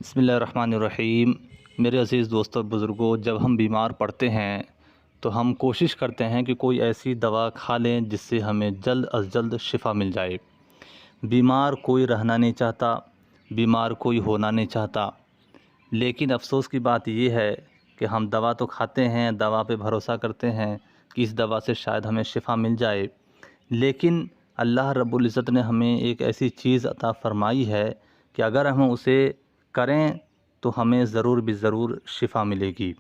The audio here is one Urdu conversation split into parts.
بسم اللہ الرحمن الرحیم۔ میرے عزیز دوستوں بزرگوں، جب ہم بیمار پڑتے ہیں تو ہم کوشش کرتے ہیں کہ کوئی ایسی دوا کھا لیں جس سے ہمیں جلد از جلد شفا مل جائے۔ بیمار کوئی رہنا نہیں چاہتا، بیمار کوئی ہونا نہیں چاہتا، لیکن افسوس کی بات یہ ہے کہ ہم دوا تو کھاتے ہیں، دوا پہ بھروسہ کرتے ہیں کہ اس دوا سے شاید ہمیں شفا مل جائے، لیکن اللہ رب العزت نے ہمیں ایک ایسی چیز عطا فرمائی ہے کہ اگر ہم اسے کریں تو ہمیں ضرور بھی ضرور شفا ملے گی۔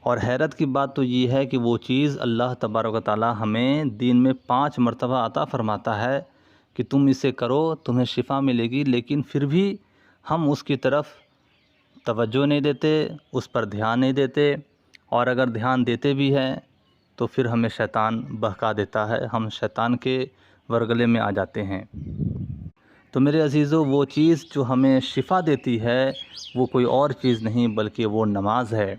اور حیرت کی بات تو یہ ہے کہ وہ چیز اللہ تبارک و تعالی ہمیں دین میں 5 مرتبہ عطا فرماتا ہے کہ تم اسے کرو تمہیں شفا ملے گی، لیکن پھر بھی ہم اس کی طرف توجہ نہیں دیتے، اس پر دھیان نہیں دیتے، اور اگر دھیان دیتے بھی ہیں تو پھر ہمیں شیطان بہکا دیتا ہے، ہم شیطان کے ورگلے میں آ جاتے ہیں۔ تو میرے عزیزو، وہ چیز جو ہمیں شفا دیتی ہے وہ کوئی اور چیز نہیں بلکہ وہ نماز ہے۔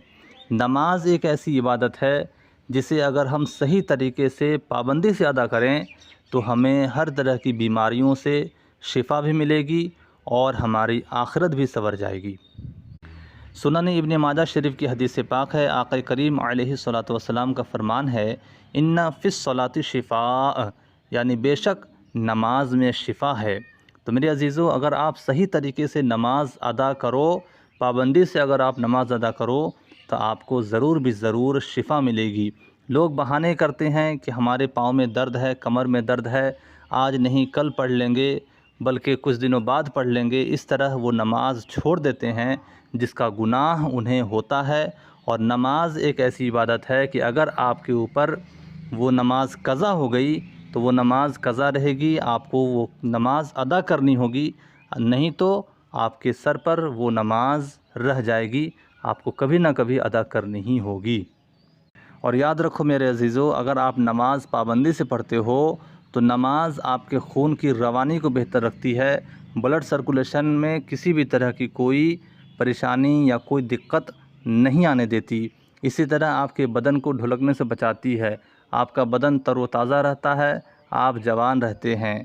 نماز ایک ایسی عبادت ہے جسے اگر ہم صحیح طریقے سے پابندی سے ادا کریں تو ہمیں ہر طرح کی بیماریوں سے شفا بھی ملے گی اور ہماری آخرت بھی سنور جائے گی۔ سنن ابن ماجہ شریف کی حدیث پاک ہے، آقا کریم علیہ الصلوۃ والسلام کا فرمان ہے، ان فی الصلاۃ شفاء، یعنی بے شک نماز میں شفا ہے۔ تو میرے عزیزو، اگر آپ صحیح طریقے سے نماز ادا کرو، پابندی سے اگر آپ نماز ادا کرو تو آپ کو ضرور بھی ضرور شفا ملے گی۔ لوگ بہانے کرتے ہیں کہ ہمارے پاؤں میں درد ہے، کمر میں درد ہے، آج نہیں کل پڑھ لیں گے، بلکہ کچھ دنوں بعد پڑھ لیں گے، اس طرح وہ نماز چھوڑ دیتے ہیں جس کا گناہ انہیں ہوتا ہے۔ اور نماز ایک ایسی عبادت ہے کہ اگر آپ کے اوپر وہ نماز قضا ہو گئی تو وہ نماز قضا رہے گی، آپ کو وہ نماز ادا کرنی ہوگی، نہیں تو آپ کے سر پر وہ نماز رہ جائے گی، آپ کو کبھی نہ کبھی ادا کرنی ہی ہوگی۔ اور یاد رکھو میرے عزیزو، اگر آپ نماز پابندی سے پڑھتے ہو تو نماز آپ کے خون کی روانی کو بہتر رکھتی ہے، بلڈ سرکولیشن میں کسی بھی طرح کی کوئی پریشانی یا کوئی دقت نہیں آنے دیتی۔ اسی طرح آپ کے بدن کو ڈھلکنے سے بچاتی ہے، آپ کا بدن تر و تازہ رہتا ہے، آپ جوان رہتے ہیں۔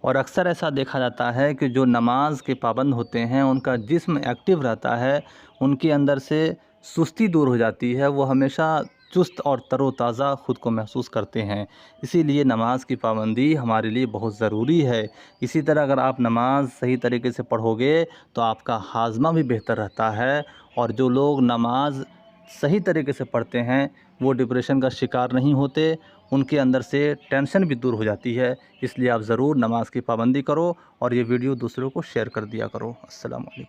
اور اکثر ایسا دیکھا جاتا ہے کہ جو نماز کے پابند ہوتے ہیں ان کا جسم ایکٹیو رہتا ہے، ان کے اندر سے سستی دور ہو جاتی ہے، وہ ہمیشہ چست اور تر و تازہ خود کو محسوس کرتے ہیں۔ اسی لیے نماز کی پابندی ہمارے لیے بہت ضروری ہے۔ اسی طرح اگر آپ نماز صحیح طریقے سے پڑھو گے تو آپ کا ہاضمہ بھی بہتر رہتا ہے، اور جو لوگ نماز صحیح طریقے سے پڑھتے ہیں وہ ڈپریشن کا شکار نہیں ہوتے، ان کے اندر سے ٹینشن بھی دور ہو جاتی ہے۔ اس لیے آپ ضرور نماز کی پابندی کرو اور یہ ویڈیو دوسروں کو شیئر کر دیا کرو۔ السلام علیکم۔